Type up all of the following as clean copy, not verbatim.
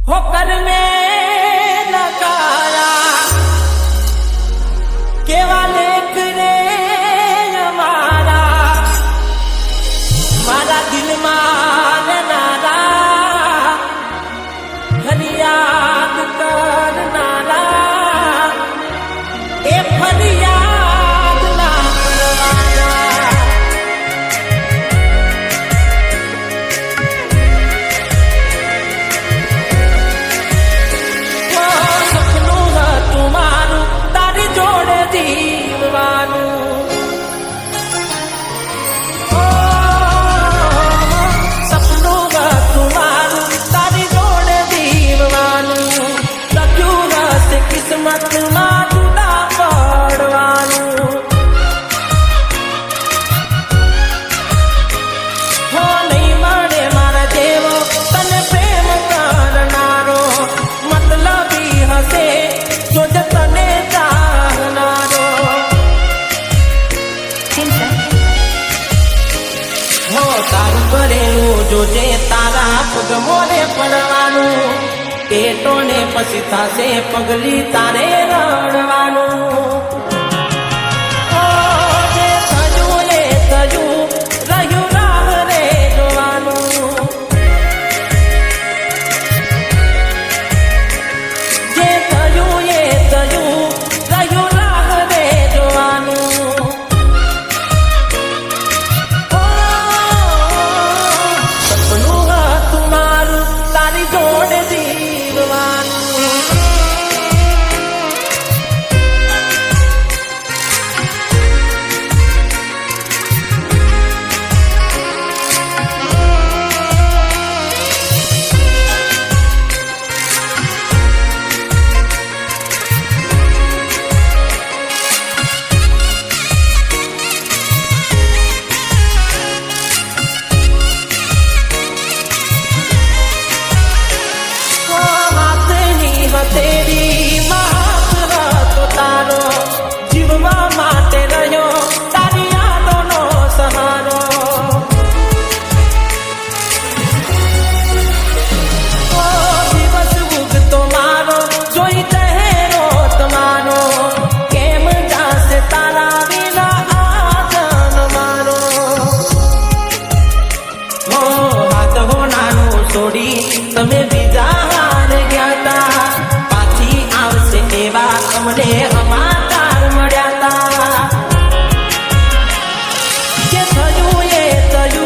होकर में नकारा केवा लेख रे हमारा मारा दिल मान नारा फरियाद करनारा ए फरियाद ना करवाना किस्मत में जुदा पड़वानू हो नहीं मरे मारा देवो तने प्रेम करनारो मतलबी हसे जो तने चाहनारो हो तारू करेलू जो जे तारा पग मोरे पड़वानू पेटो ने पसी थासे पगली तारे रड़वानू जे थजू ये थजू रहू राह रे जोवानू जे थजू ये थजू रहू राह रे जोवानू सपनू तुम्हारू तारी जोड़ दी तेरी महापुरा तो तारो जीववा माटे रहो तारी यादों नो सहारो ओ दिवस बुग तो मारो जोई तहेरो तुम्हारो केम जासे तारा बिना आजन मारो हो हाथ हो नानो छोड़ी तमे बीजा हार गया था एवा अमने हमाकार मर्यादा के थजू ये थजू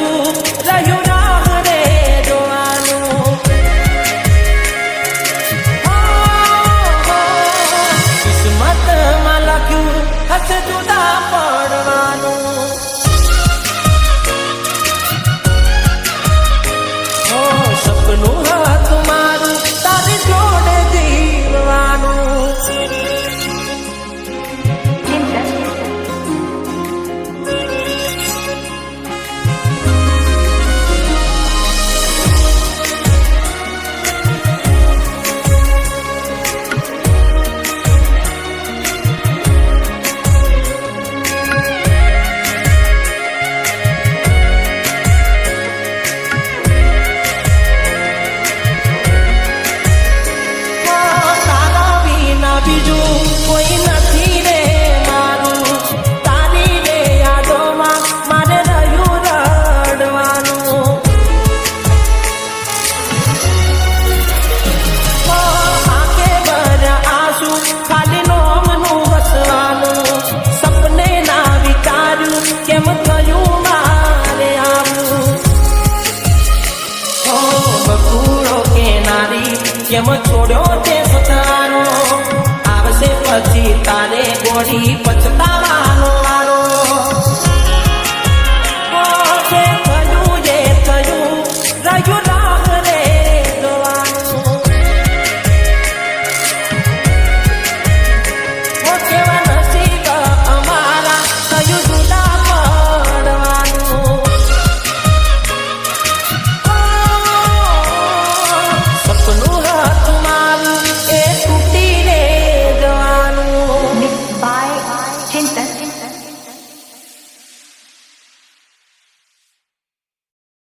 रहू राह रे जोवानू किस्मत में लख्यू हस जुदा पड़वानू हो सपनू तुम्हारू तारी जोड़े जीववानू कोई नहीं रे मारू तारी रे यादो मां मारे रहू रड़वानू आके बर आंसू खाली नोमनू हसवानू सपने ना विचारू केम थयू मारे आवू हो बकूड़ो के नारी केम छोड़ो ते सतारो પછી તારે ગોળી પછતાવાનો વારો